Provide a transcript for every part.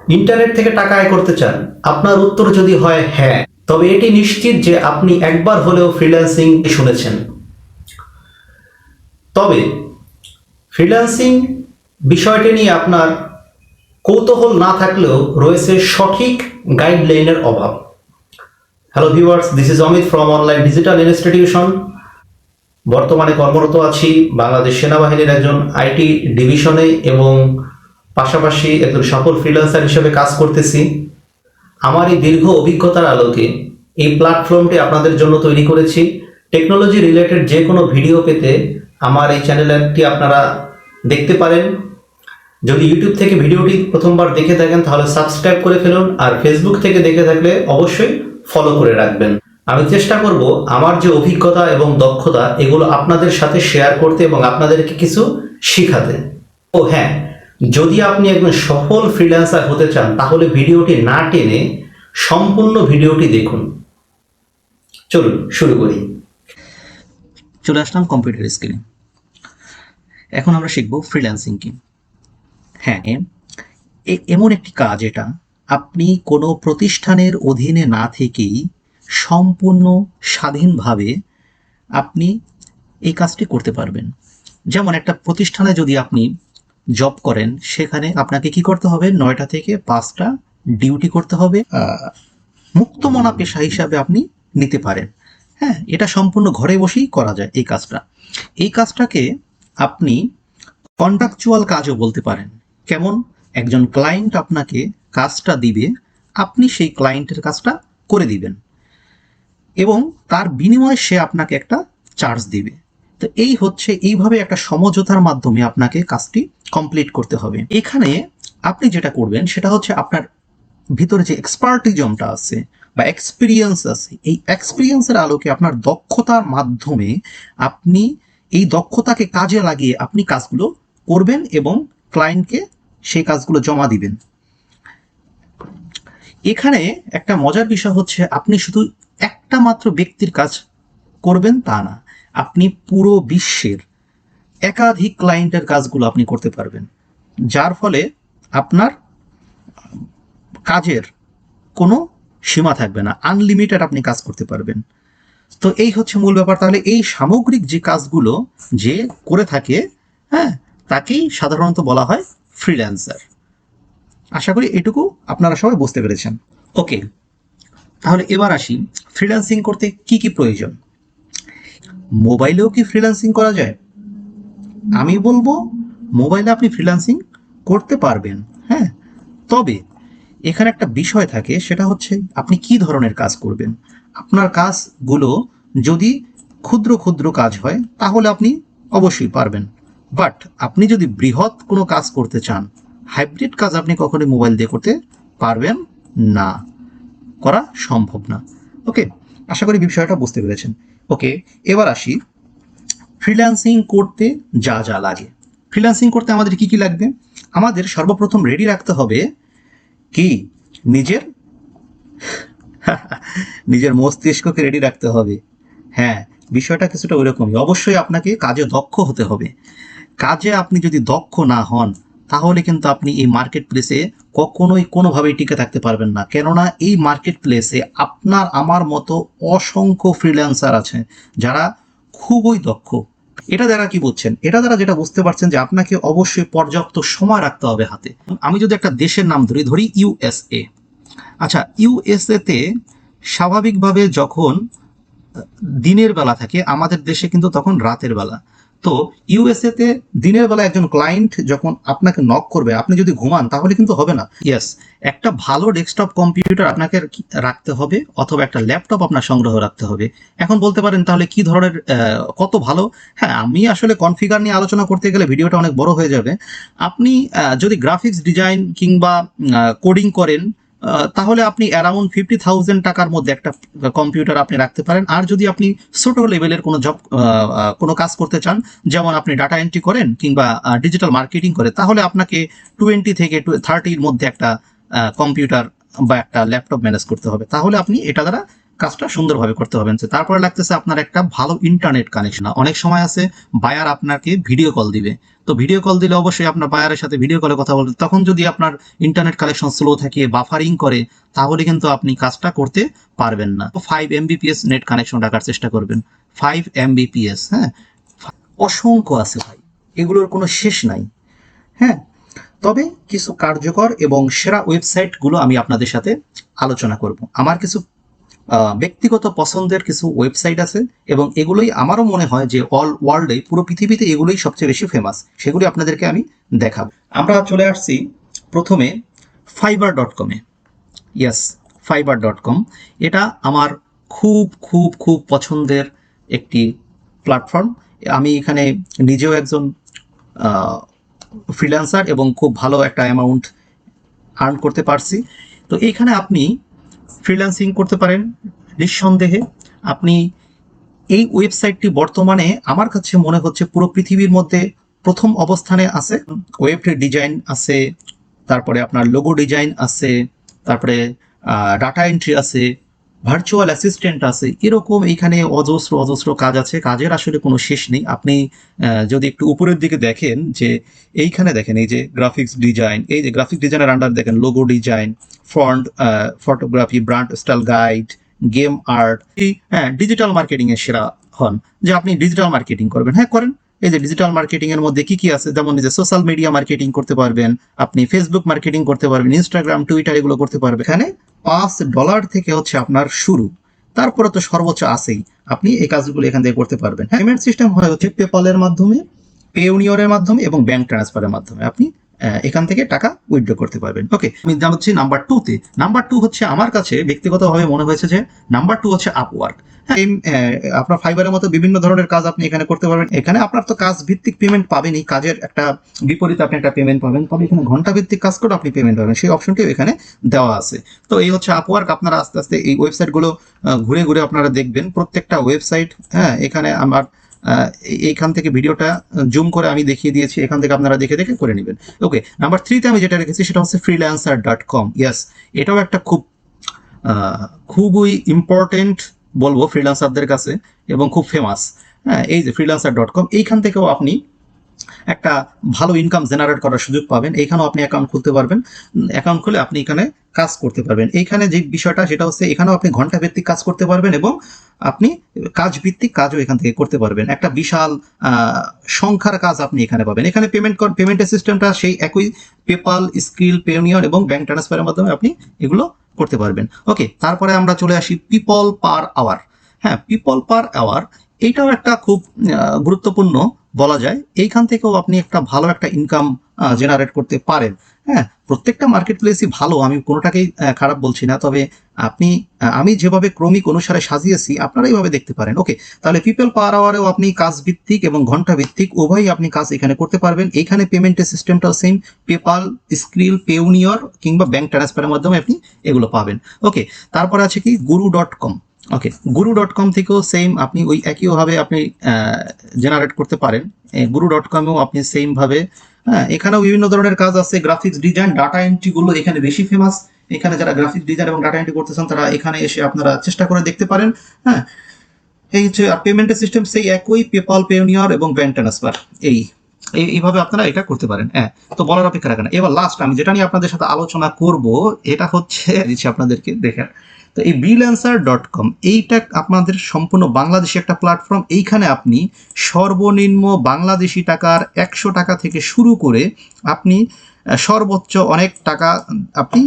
Internet থেকে টাকা আয় করতে চান? আপনার উত্তর যদি হয় হ্যাঁ, তবে এটি নিশ্চিত যে আপনি একবার হলেও ফ্রিল্যান্সিং শুনেছেন। তবে ফ্রিল্যান্সিং বিষয়টি নিয়ে আপনার কৌতূহল না থাকলেও রয়েছে সঠিক গাইডলাইনের অভাব। Hello viewers, this is Amit from online digital institution. বর্তমানে কর্মরত আছি বাংলাদেশ সেনাবাহিনীর একজন আইটি ডিভিশনে এবং পাশাপাশি একজন সফল ফ্রিল্যান্সার হিসেবে কাজ করতেছি। আমার এই দীর্ঘ অভিজ্ঞতার আলোকে এই প্ল্যাটফর্মটি আপনাদের জন্য তৈরি করেছি। টেকনোলজি রিলেটেড যে কোনো ভিডিও পেতে আমার এই চ্যানেলটি আপনারা দেখতে পারেন। যদি ইউটিউব থেকে ভিডিওটি প্রথমবার দেখে থাকেন তাহলে সাবস্ক্রাইব করে ফেলুন, আর ফেসবুক থেকে দেখে থাকলে অবশ্যই ফলো করে রাখবেন। আমি চেষ্টা করব আমার যে অভিজ্ঞতা এবং দক্ষতা এগুলো আপনাদের সাথে শেয়ার করতে এবং আপনাদেরকে কিছু শিখাতে। ও হ্যাঁ, যদি আপনি একজন সফল ফ্রিল্যান্সার হতে চান তাহলে ভিডিওটি না টেনে সম্পূর্ণ ভিডিওটি দেখুন। চলুন শুরু করি। চলে আসলাম কম্পিউটার স্ক্রিনে। এখন আমরা শিখব ফ্রিল্যান্সিং কি। হ্যাঁ, এমন একটি কাজ এটা আপনি কোনো প্রতিষ্ঠানের অধীনে না থেকেই সম্পূর্ণ স্বাধীনভাবে আপনি এই কাজটি করতে পারবেন। যেমন একটা প্রতিষ্ঠানে যদি আপনি জব করেন, সেখানে আপনাকে কি করতে হবে, 9টা থেকে 5টা ডিউটি করতে হবে। মুক্তমনা পেশা হিসাবে আপনি নিতে পারেন। হ্যাঁ, এটা সম্পূর্ণ ঘরে বসেই করা যায় এই কাজটা। এই কাজটাকে আপনি কন্ট্রাকচুয়াল কাজও বলতে পারেন। কেমন? একজন ক্লায়েন্ট আপনাকে কাজটা দিবে, আপনি সেই ক্লায়েন্টের কাজটা করে দিবেন এবং তার বিনিময়ে সে আপনাকে একটা চার্জ দিবে। তো এই হচ্ছে, এইভাবে একটা সমঝোতার মাধ্যমে আপনাকে কাজটি কমপ্লিট করতে হবে। এখানে আপনি যেটা করবেন সেটা হচ্ছে আপনার ভিতরে যে এক্সপার্টিজমটা আছে বা এক্সপিরিয়েন্স আছে, এই এক্সপিরিয়েন্সের আলোকে আপনার দক্ষতার মাধ্যমে আপনি এই দক্ষতাকে কাজে লাগিয়ে আপনি কাজগুলো করবেন এবং ক্লায়েন্টকে সেই কাজগুলো জমা দিবেন। এখানে একটা মজার বিষয় হচ্ছে আপনি শুধু একটা মাত্র ব্যক্তির কাজ করবেন তা না, আপনি পুরো বিশ্বের একাধিক ক্লায়েন্টের কাজগুলো আপনি করতে পারবেন, যার ফলে আপনার কাজের কোনো সীমা থাকবে না, আনলিমিটেড আপনি কাজ করতে পারবেন। তো এই হচ্ছে মূল ব্যাপার। তাহলে এই সামগ্রিক যে কাজগুলো যে করে থাকে, হ্যাঁ, তাকেই সাধারণত বলা হয় ফ্রিল্যান্সার। আশা করি এটুকু আপনারা সবাই বুঝতে পেরেছেন। ওকে, তাহলে এবার আসি ফ্রিল্যান্সিং করতে কি কি প্রয়োজন। মোবাইলেও কি ফ্রিল্যান্সিং করা যায়? আমি বলবো মোবাইলে আপনি ফ্রিল্যান্সিং করতে পারবেন, হ্যাঁ, তবে এখানে একটা বিষয় থাকে, সেটা হচ্ছে আপনি কি ধরনের কাজ করবেন। আপনার কাজগুলো যদি ক্ষুদ্র ক্ষুদ্র কাজ হয় তাহলে আপনি অবশ্যই পারবেন, বাট আপনি যদি বৃহৎ কোনো কাজ করতে চান, হাইব্রিড কাজ আপনি কখনোই মোবাইল দিয়ে করতে পারবেন না, করা সম্ভব না। ওকে, আশা করি বিষয়টা বুঝতে পেরেছেন। ওকে, এবার আসি ফ্রিল্যান্সিং করতে যা যা লাগে। ফ্রিল্যান্সিং করতে আমাদের কি কি লাগবে? আমাদের সর্বপ্রথম রেডি রাখতে হবে কি, নিজের নিজের মস্তিষ্ককে রেডি রাখতে হবে। হ্যাঁ, বিষয়টা কিছুটা ওইরকমই। অবশ্যই আপনাকে কাজে দক্ষ হতে হবে। কাজে আপনি যদি দক্ষ না হন তাহলে কিন্তু আপনি এই মার্কেট প্লেসে কখনোই কোনোভাবেই টিকে থাকতে পারবেন না। কেননা এই মার্কেট প্লেসে আপনার আমার মতো অসংখ্য ফ্রিল্যান্সার আছে যারা খুবই দক্ষ। এটা দ্বারা কি বুঝছেন? এটা দ্বারা যেটা বুঝতে পারছেন যে আপনাকে অবশ্যই পর্যাপ্ত সময় রাখতে হবে হাতে। আমি যদি একটা দেশের নাম ধরি ইউএসএ। আচ্ছা, ইউএসএ তে স্বাভাবিকভাবে যখন দিনের বেলা থাকে, আমাদের দেশে কিন্তু তখন রাতের বেলা। তো ইউএসএ তে দিনের বেলা একজন ক্লায়েন্ট যখন আপনাকে নক করবে, আপনি যদি ঘুমান তাহলে কিন্তু হবে না। ইয়েস, একটা ভালো ডেস্কটপ কম্পিউটার আপনাকে রাখতে হবে অথবা একটা ল্যাপটপ আপনার সংগ্রহ রাখতে হবে। এখন বলতে পারেন তাহলে কি ধরনের, কত ভালো? হ্যাঁ, আমি আসলে কনফিগার নিয়ে আলোচনা করতে গেলে ভিডিওটা অনেক বড় হয়ে যাবে। আপনি যদি গ্রাফিক্স ডিজাইন কিংবা কোডিং করেন তাহলে আপনি অ্যারাউন্ড 50,000 টাকার মধ্যে একটা কম্পিউটার আপনি রাখতে পারেন। আর যদি আপনি ছোট লেভেলের কোনো জব, কোনো কাজ করতে চান, যেমন আপনি ডাটা এন্ট্রি করেন কিংবা ডিজিটাল মার্কেটিং করে, তাহলে আপনাকে 20 থেকে 30-র মধ্যে একটা কম্পিউটার বা একটা ল্যাপটপ ম্যানেজ করতে হবে। তাহলে আপনি এটা দ্বারা কাজটা সুন্দরভাবে করতে হবে। তারপরে লাগতেছে আপনার একটা ভালো ইন্টারনেট কানেকশন। অনেক সময় আছে বায়ার আপনাকে ভিডিও কল দিবে, তো ভিডিও কল দিলে অবশ্যই আপনার বায়ারের সাথে ভিডিও কলে কথা বলতে, তখন যদি আপনার ইন্টারনেট কানেকশন স্লো থাকে, বাফারিং করে, তাহলে কিন্তু আপনি কাজটা করতে পারবেন না। 5 Mbps নেট কানেকশন রাখার চেষ্টা করবেন। 5 Mbps, হ্যাঁ, অসংখ্য আছে ভাই, এগুলোর কোনো শেষ নাই। হ্যাঁ, তবে কিছু কার্যকর এবং সেরা ওয়েবসাইটগুলো আমি আপনাদের সাথে আলোচনা করব। আমার কিছু ব্যক্তিগত পছন্দের কিছু ওয়েবসাইট আছে এবং এগুলোই আমারও মনে হয় যে অল ওয়ার্ল্ডে, পুরো পৃথিবীতে এগুলোই সবচেয়ে বেশি ফেমাস। সেগুলি আপনাদেরকে আমি দেখাবো। আমরা চলে আসছি প্রথমে fiverr.com-এ। ইয়েস, fiverr.com, এটা আমার খুব খুব খুব পছন্দের একটি প্ল্যাটফর্ম। আমি এখানে নিজেও একজন ফ্রিল্যান্সার এবং খুব ভালো একটা অ্যামাউন্ট আর্ন করতে পারছি। তো এইখানে আপনি ফ্রিল্যান্সিং করতে পারেন নিঃসন্দেহে। আপনি এই ওয়েবসাইটটি বর্তমানে আমার কাছে মনে হচ্ছে পুরো পৃথিবীর মধ্যে প্রথম অবস্থানে আছে। ওয়েব ডিজাইন আছে, তারপরে আপনার লোগো ডিজাইন আছে, তারপরে ডাটা এন্ট্রি আছে, ভার্চুয়াল অ্যাসিস্ট্যান্ট আছে, এরকম এইখানে অজস্র অজস্র কাজ আছে। কাজের আসলে কোনো শেষ নেই। আপনি যদি একটু উপরের দিকে দেখেন, যে এইখানে দেখেন এই যে গ্রাফিক্স ডিজাইন, এই যে গ্রাফিক ডিজাইনের আন্ডার দেখেন logo design, font, photography, brand style guide, game art, হ্যাঁ, ডিজিটাল মার্কেটিং এর সেরা হন, যে আপনি ডিজিটাল মার্কেটিং করবেন, হ্যাঁ করেন। এই যে ডিজিটাল মার্কেটিং এর মধ্যে কি কি আছে, যেমন যে সোশ্যাল মিডিয়া মার্কেটিং করতে পারবেন, আপনি ফেসবুক মার্কেটিং করতে পারবেন, ইনস্টাগ্রাম, টুইটার, এগুলো করতে পারবেন। এখানে $5 থেকে হচ্ছে আপনার শুরু, তারপরে তো সর্বোচ্চ আছেই। আপনি এই কাজগুলো এখান থেকে করতে পারবেন। পেমেন্ট সিস্টেম হয় হচ্ছে পেপালের মাধ্যমে, পেউনিয়রের মাধ্যমে এবং ব্যাংক ট্রান্সফারের মাধ্যমে আপনি এখান থেকে টাকা উইথড্র করতে পারবেন। ওকে, আমি জানাচ্ছি নাম্বার 2-তে। নাম্বার 2 হচ্ছে আমার কাছে ব্যক্তিগতভাবে মনে হয়েছে যে নাম্বার 2 হচ্ছে আপওয়ার্ক। আপনার ফাইবারের মতো বিভিন্ন ধরনের কাজ আপনি এখানে করতে পারবেন। এখানে আপনার তো কাজ ভিত্তিক পেমেন্ট পাবেনই, কাজের একটা বিপরীতে আপনি একটা পেমেন্ট পাবেন, তবে এখানে ঘন্টা ভিত্তিক কাজ করে আপনি পেমেন্ট পাবেন, সেই অপশনটিও এখানে দেওয়া আছে। তো এই হচ্ছে আপওয়ার্ক। আপনারা আস্তে আস্তে এই ওয়েবসাইটগুলো ঘুরে ঘুরে আপনারা দেখবেন, প্রত্যেকটা ওয়েবসাইট, হ্যাঁ, এখানে আমার এইখান থেকে ভিডিওটা জুম করে আমি দেখিয়ে দিয়েছি, এখান থেকে আপনারা দেখে দেখে করে নেবেন। ওকে, নাম্বার 3-তে আমি যেটা রেখেছি সেটা হচ্ছে freelancer.com। ইয়েস, এটাও একটা খুবই ইম্পর্টেন্ট বলবো ফ্রিল্যান্সারদের কাছে এবং খুব ফেমাস। হ্যাঁ, এই যে freelancer.com, এইখান থেকেও আপনি একটা ভালো ইনকাম জেনারেট করার সুযোগ পাবেন। এইখানেও আপনি অ্যাকাউন্ট খুলতে পারবেন। অ্যাকাউন্ট খুলে আপনি এখানে কাজ করতে পারবেন। এইখানে যে বিষয়টা সেটা হচ্ছে এখানেও আপনি ঘন্টা ভিত্তিক কাজ করতে পারবেন এবং আপনি কাজ ভিত্তিক কাজও এখান থেকে করতে পারবেন। একটা বিশাল সংখ্যার কাজ আপনি এখানে পাবেন। এখানে পেমেন্টের সিস্টেমটা সেই একই, পেপাল, স্কিল, পেউনিয়র এবং ব্যাংক ট্রান্সফারের মাধ্যমে আপনি এগুলো করতে পারবেন। ওকে, তারপরে আমরা চলে আসি পিপল পার আওয়ার। হ্যাঁ, পিপল পার আওয়ার এইটাও একটা খুব গুরুত্বপূর্ণ বলা যায়। এইখান থেকেও আপনি একটা ভালো একটা ইনকাম জেনারেট করতে পারেন। হ্যাঁ, প্রত্যেকটা মার্কেট প্লেসই ভালো, আমি কোনোটাকেই খারাপ বলছি না, তবে আমি যেভাবে ক্রমিক অনুসারে সাজিয়েছি আপনারা এইভাবে দেখতে পারেন। ওকে, তাহলে পিপল পার আওয়ারেও আপনি কাজ ভিত্তিক এবং ঘন্টা ভিত্তিক উভয়ই আপনি কাজ এখানে করতে পারবেন। এখানে পেমেন্টের সিস্টেমটাও সেম, পেপাল, স্ক্রিল, পেউনিয়র কিংবা ব্যাংক ট্রান্সফারের মাধ্যমে আপনি এগুলো পাবেন। ওকে, তারপরে আছে কি guru.com। ওকে, guru.com থেকেও সেম, আপনি ওই একইভাবে আপনি জেনারেট করতে পারেন। guru.com-এও আপনি সেম ভাবে, হ্যাঁ, এখানেও বিভিন্ন ধরনের কাজ আছে। গ্রাফিক্স ডিজাইন, ডাটা এন্ট্রি গুলো এখানে বেশি ফেমাস। এখানে যারা গ্রাফিক্স ডিজাইন এবং ডাটা এন্ট্রি করতেছেন তারা এখানে এসে আপনারা চেষ্টা করে দেখতে পারেন। হ্যাঁ, এই হচ্ছে পেমেন্টের সিস্টেম সেই একই, পেপাল, পেউনিয়র এবং ব্যাংক ট্রান্সফার। এইভাবে আপনারা এটা করতে পারেন। হ্যাঁ, তো বলার অপেক্ষা রাখেন। এবার লাস্ট আমি যেটা নিয়ে আপনাদের সাথে আলোচনা করব, এটা হচ্ছে দিচ্ছি আপনাদেরকে দেখেন। তো এই freelancer.com, এইটা আপনাদের সম্পূর্ণ বাংলাদেশি একটা প্ল্যাটফর্ম। এইখানে আপনি সর্বনিম্ন বাংলাদেশি টাকার 100 টাকা থেকে শুরু করে আপনি সর্বোচ্চ অনেক টাকা আপনি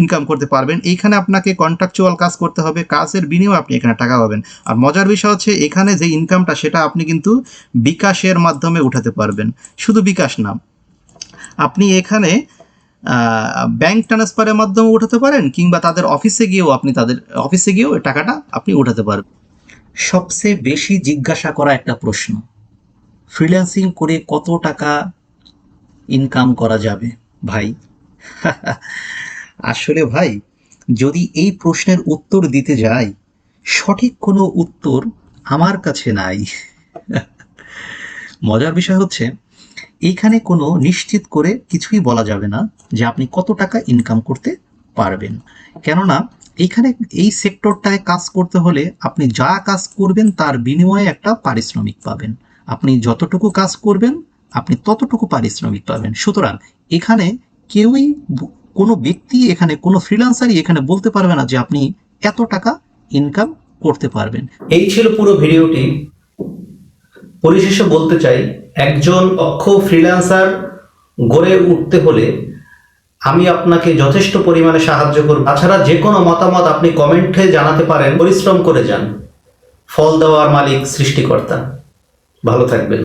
ইনকাম করতে পারবেন। এইখানে আপনাকে কন্ট্রাকচুয়াল কাজ করতে হবে, কাজের বিনিময়ে আপনি এখানে টাকা পাবেন। আর মজার বিষয় হচ্ছে এখানে যে ইনকামটা সেটা আপনি কিন্তু বিকাশের মাধ্যমে উঠাতে পারবেন। শুধু বিকাশ না, আপনি এখানে ব্যাংক ট্রান্সফারের মাধ্যমে উঠাতে পারেন কিংবা তাদের অফিসে গিয়েও টাকাটা আপনি উঠাতে পারবেন। সবচেয়ে বেশি জিজ্ঞাসা করা একটা প্রশ্ন, ফ্রিল্যান্সিং করে কত টাকা ইনকাম করা যাবে ভাই? আসলে ভাই, যদি এই প্রশ্নের উত্তর দিতে যাই, সঠিক কোনো উত্তর আমার কাছে নাই। মজার বিষয় হচ্ছে এইখানে কোনো নিশ্চিত করে কিছুই বলা যাবে না যে আপনি কত টাকা ইনকাম করতে পারবেন, কেননা এইখানে এই সেক্টরটায় কাজ করতে হলে আপনি যা কাজ করবেন তার বিনিময়ে একটা পারিশ্রমিক পাবেন। আপনি যতটুকু কাজ করবেন আপনি ততটুকু পারিশ্রমিক পাবেন। সুতরাং এখানে কেউই কোনো ব্যক্তি এখানে কোনো ফ্রিল্যান্সারই এখানে বলতে পারবে না যে আপনি এত টাকা ইনকাম করতে পারবেন। এই ছিল পুরো ভিডিওটি। পরিশেষে বলতে চাই, একজন দক্ষ ফ্রিল্যান্সার গড়ে উঠতে হলে আমি আপনাকে যথেষ্ট পরিমাণে সাহায্য করব। তাছাড়া যে কোনো মতামত আপনি কমেন্টে জানাতে পারেন। পরিশ্রম করে যান, ফল দেওয়ার মালিক সৃষ্টিকর্তা। ভালো থাকবেন।